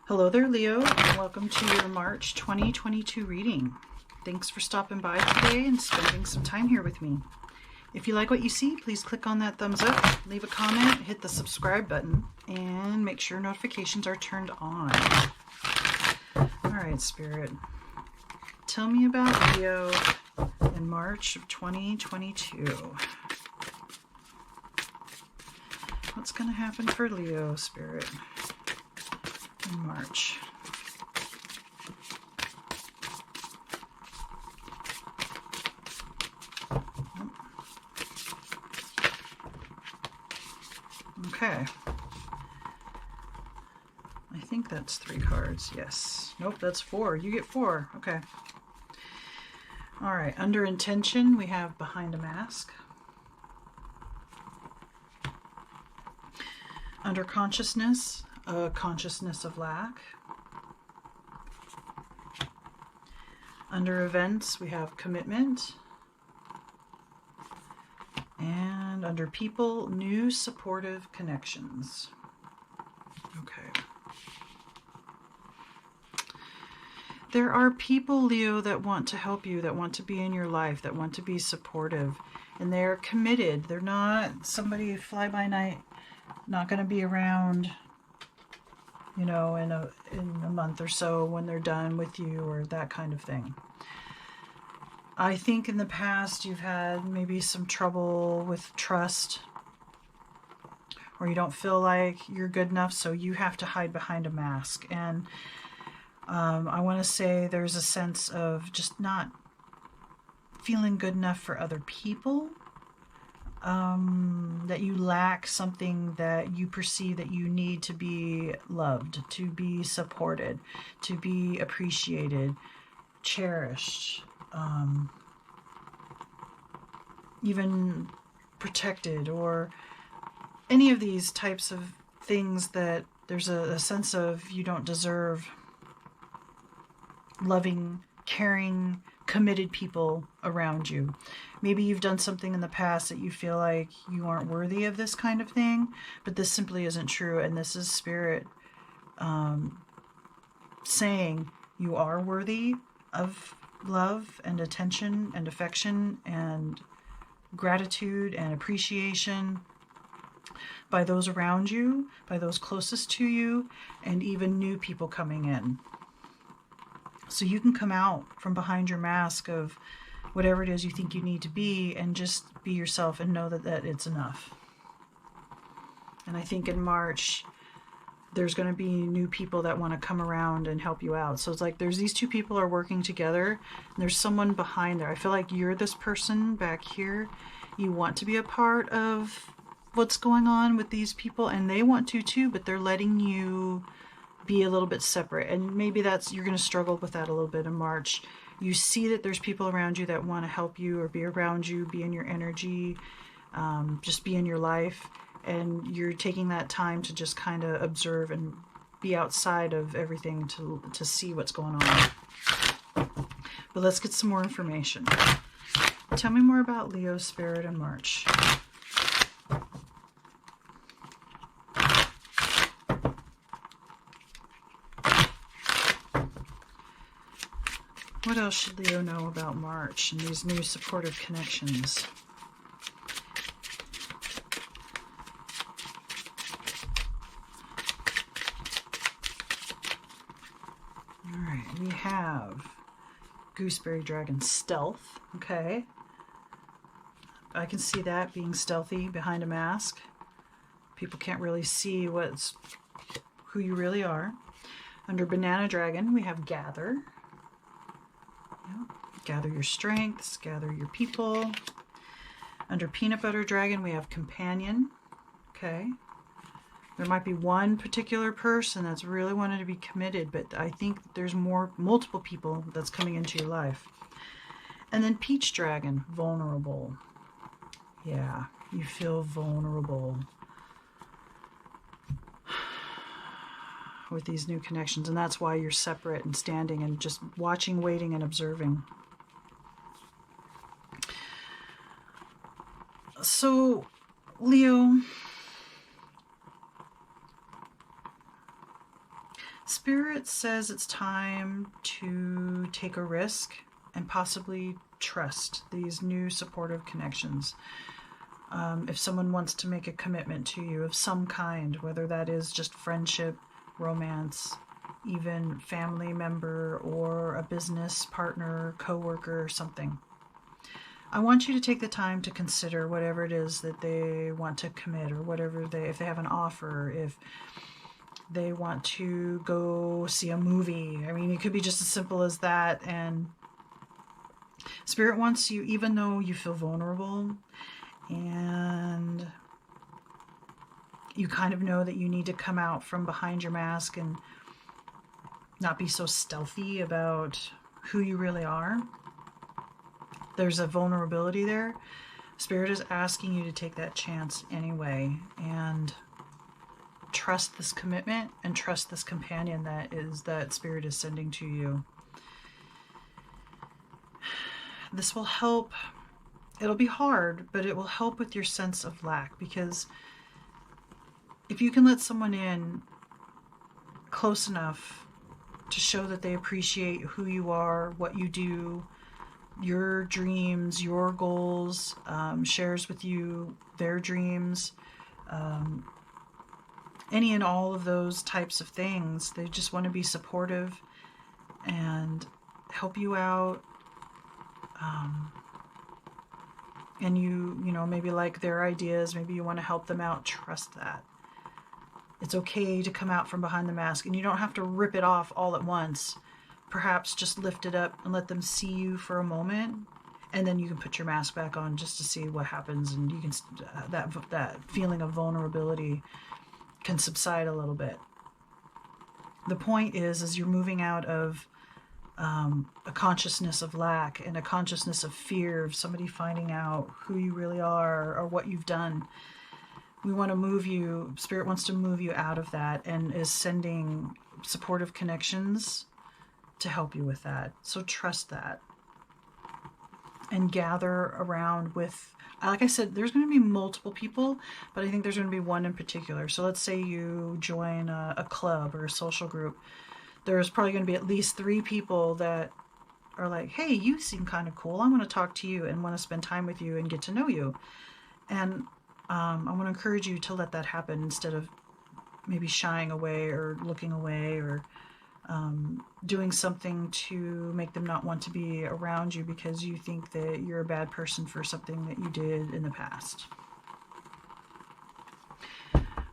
Hello there, Leo, and welcome to your March 2022 reading. Thanks for stopping by today and spending some time here with me. If you like what you see, please click on that thumbs up, leave a comment, hit the subscribe button, and make sure notifications are turned on. All right, Spirit, tell me about Leo in March of 2022. What's going to happen for Leo, Spirit, in March? Okay. I think that's 3 cards. Yes. Nope, that's 4. You get 4. Okay. All right. Under intention, we have behind a mask. Under consciousness, a consciousness of lack. Under events, we have commitment. And under people, new supportive connections. Okay. There are people, Leo, that want to help you, that want to be in your life, that want to be supportive. And they're committed. They're not somebody fly-by-night, not going to be around, you know, in a month or so when they're done with you or that kind of thing. I think in the past you've had maybe some trouble with trust, or you don't feel like you're good enough, so you have to hide behind a mask. And I want to say there's a sense of just not feeling good enough for other people, that you lack something that you perceive that you need to be loved, to be supported, to be appreciated, cherished. Even protected, or any of these types of things that there's a sense of you don't deserve loving, caring, committed people around you. Maybe you've done something in the past that you feel like you aren't worthy of this kind of thing, but this simply isn't true, and this is Spirit saying you are worthy of love and attention and affection and gratitude and appreciation by those around you, by those closest to you, and even new people coming in. So you can come out from behind your mask of whatever it is you think you need to be and just be yourself and know that it's enough. And I think in March there's going to be new people that want to come around and help you out. So it's like there's these 2 people are working together, and there's someone behind there. I feel like you're this person back here. You want to be a part of what's going on with these people, and they want to too, but they're letting you be a little bit separate. And maybe you're going to struggle with that a little bit in March. You see that there's people around you that want to help you or be around you, be in your energy, just be in your life. And you're taking that time to just kind of observe and be outside of everything to see what's going on. But let's get some more information. Tell me more about Leo's Spirit in March. What else should Leo know about March and these new supportive connections? We have Gooseberry Dragon Stealth. Okay. I can see that being stealthy behind a mask. People can't really see who you really are. Under Banana Dragon, we have Gather. Yep. Gather your strengths, gather your people. Under Peanut Butter Dragon, we have Companion. Okay. There might be one particular person that's really wanted to be committed, but I think there's multiple people that's coming into your life. And then Peach Dragon, Vulnerable. Yeah, you feel vulnerable with these new connections, and that's why you're separate and standing and just watching, waiting, and observing. So, Leo, Spirit says it's time to take a risk and possibly trust these new supportive connections. If someone wants to make a commitment to you of some kind, whether that is just friendship, romance, even family member, or a business partner, coworker, or something, I want you to take the time to consider whatever it is that they want to commit, or whatever if they have an offer, if they want to go see a movie. I mean, it could be just as simple as that. And Spirit wants you, even though you feel vulnerable and you kind of know that you need to come out from behind your mask and not be so stealthy about who you really are. There's a vulnerability there. Spirit is asking you to take that chance anyway and trust this commitment and trust this companion that Spirit is sending to you. This will help. It'll be hard, but it will help with your sense of lack, because if you can let someone in close enough to show that they appreciate who you are, what you do, your dreams, your goals, shares with you their dreams, any and all of those types of things. They just want to be supportive and help you out. And you know, maybe like their ideas, maybe you want to help them out. Trust that. It's okay to come out from behind the mask, and you don't have to rip it off all at once. Perhaps just lift it up and let them see you for a moment, and then you can put your mask back on just to see what happens, and you can that feeling of vulnerability can subside a little bit. The point is, as you're moving out of a consciousness of lack and a consciousness of fear of somebody finding out who you really are or what you've done, we want to move you, Spirit wants to move you out of that and is sending supportive connections to help you with that. So trust that and gather around with, like I said, there's going to be multiple people, but I think there's going to be one in particular. So let's say you join a club or a social group. There's probably going to be at least 3 people that are like, hey, you seem kind of cool. I want to talk to you and want to spend time with you and get to know you. And I want to encourage you to let that happen instead of maybe shying away or looking away or doing something to make them not want to be around you because you think that you're a bad person for something that you did in the past.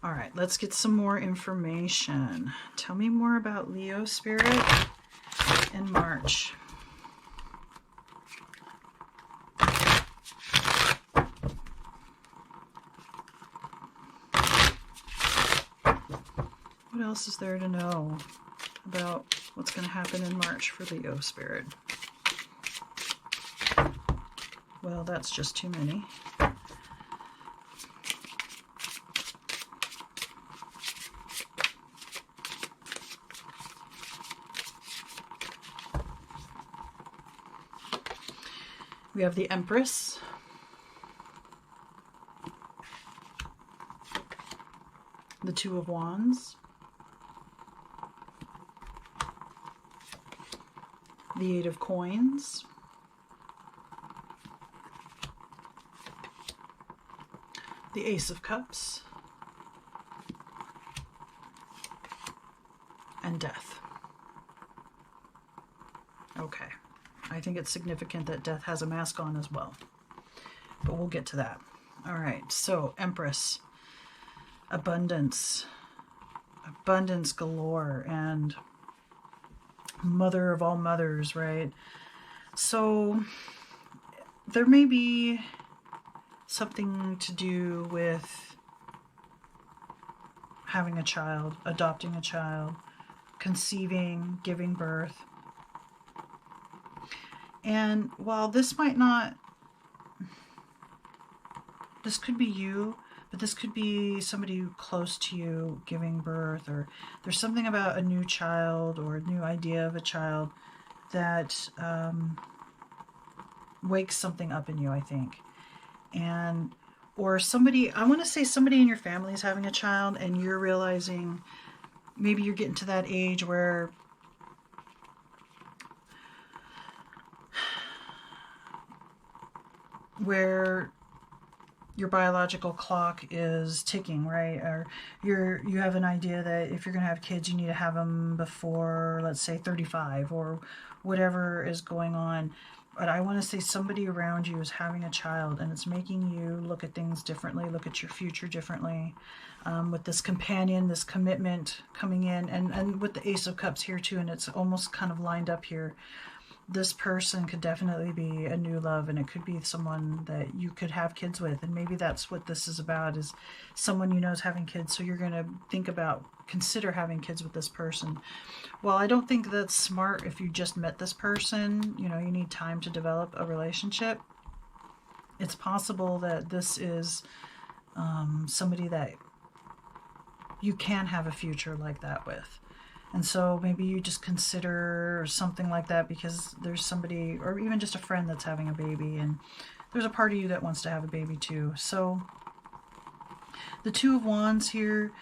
All right, let's get some more information. Tell me more about Leo Spirit in March. What else is there to know about what's going to happen in March for Leo Spirit? Well, that's just too many. We have the Empress, the Two of Wands, the Eight of Coins, the Ace of Cups, and Death. Okay. I think it's significant that Death has a mask on as well, but we'll get to that. All right, so Empress, abundance galore, and mother of all mothers, right? So there may be something to do with having a child, adopting a child, conceiving, giving birth. And while this might not, this could be you, but this could be somebody close to you giving birth, or there's something about a new child or a new idea of a child that wakes something up in you, I think. And, or somebody, I want to say somebody in your family is having a child and you're realizing maybe you're getting to that age where your biological clock is ticking, right? Or you have an idea that if you're going to have kids, you need to have them before, let's say, 35 or whatever is going on. But I want to say somebody around you is having a child, and it's making you look at things differently, look at your future differently. With this companion, this commitment coming in, and with the Ace of Cups here too, and it's almost kind of lined up here. This person could definitely be a new love, and it could be someone that you could have kids with, and maybe that's what this is about, is someone you know is having kids, so you're going to consider having kids with this person. Well, I don't think that's smart if you just met this person. You need time to develop a relationship. It's possible that this is somebody that you can have a future like that with. And so maybe you just consider something like that because there's somebody, or even just a friend that's having a baby, and there's a part of you that wants to have a baby too. So the Two of Wands here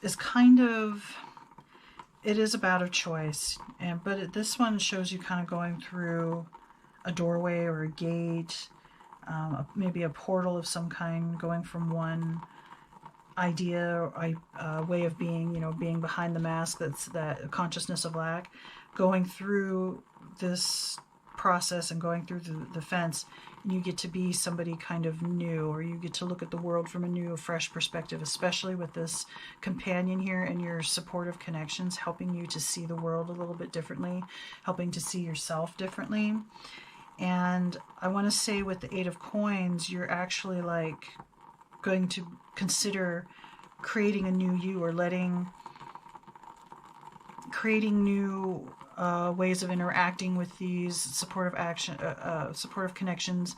is kind of, it is about a choice, but this one shows you kind of going through a doorway or a gate, maybe a portal of some kind, going from one idea, way of being, being behind the mask, that's that consciousness of lack, going through this process and going through the fence, and you get to be somebody kind of new, or you get to look at the world from a new, fresh perspective, especially with this companion here and your supportive connections helping you to see the world a little bit differently, helping to see yourself differently. And I want to say with the Eight of Coins, you're actually like going to consider creating a new you, or creating new ways of interacting with these supportive connections,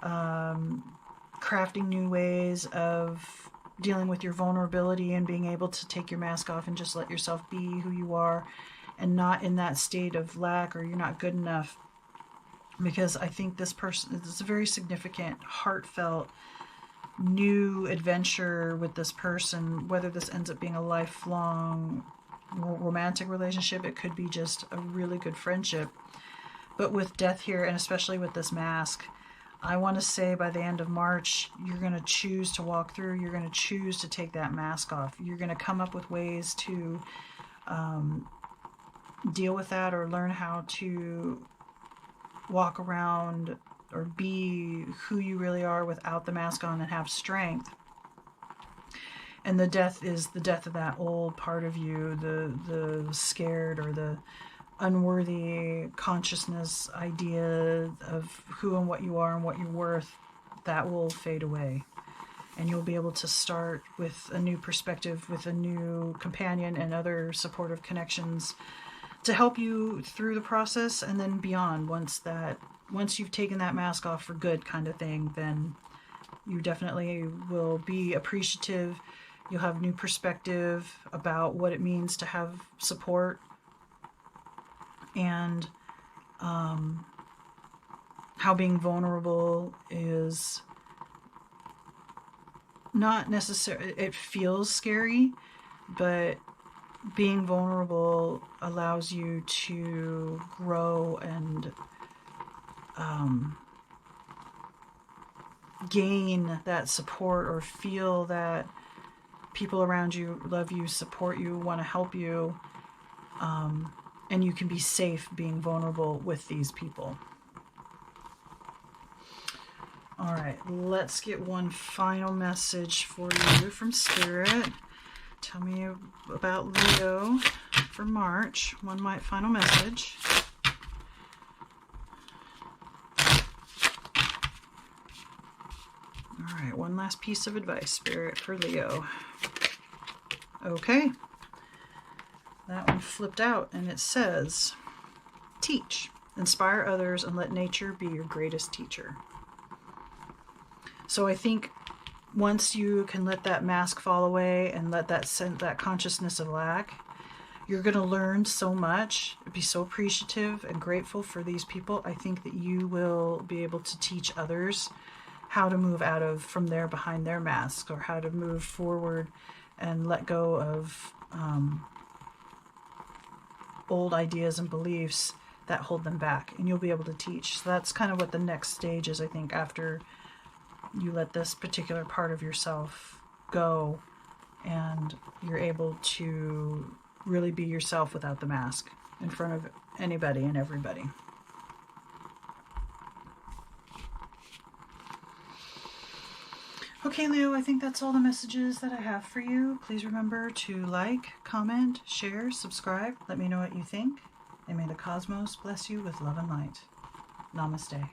crafting new ways of dealing with your vulnerability and being able to take your mask off and just let yourself be who you are, and not in that state of lack or you're not good enough. Because I think this person is a very significant, heartfelt, new adventure with this person, whether this ends up being a lifelong romantic relationship, it could be just a really good friendship. But with death here, and especially with this mask, I want to say by the end of March, you're going to choose to walk through, you're going to choose to take that mask off. You're going to come up with ways to deal with that, or learn how to walk around or be who you really are without the mask on, and have strength. And the death is the death of that old part of you, the scared or the unworthy consciousness idea of who and what you are and what you're worth. That will fade away, and you'll be able to start with a new perspective, with a new companion and other supportive connections to help you through the process, and then beyond. Once you've taken that mask off for good, kind of thing, then you definitely will be appreciative. You'll have new perspective about what it means to have support, and how being vulnerable is not necessarily, it feels scary, but being vulnerable allows you to grow and gain that support, or feel that people around you love you, support you, want to help you, and you can be safe being vulnerable with these people. All right, let's get one final message for you from Spirit. Tell me about Leo for March. One final message. All right, one last piece of advice, Spirit, for Leo. Okay. That one flipped out, and it says, teach, inspire others, and let nature be your greatest teacher. So I think once you can let that mask fall away and let that consciousness of lack, you're going to learn so much, be so appreciative and grateful for these people. I think that you will be able to teach others how to move from behind their mask, or how to move forward and let go of old ideas and beliefs that hold them back, and you'll be able to teach. So that's kind of what the next stage is, I think, after you let this particular part of yourself go and you're able to really be yourself without the mask in front of anybody and everybody. Okay, Leo, I think that's all the messages that I have for you. Please remember to like, comment, share, subscribe. Let me know what you think. And may the cosmos bless you with love and light. Namaste.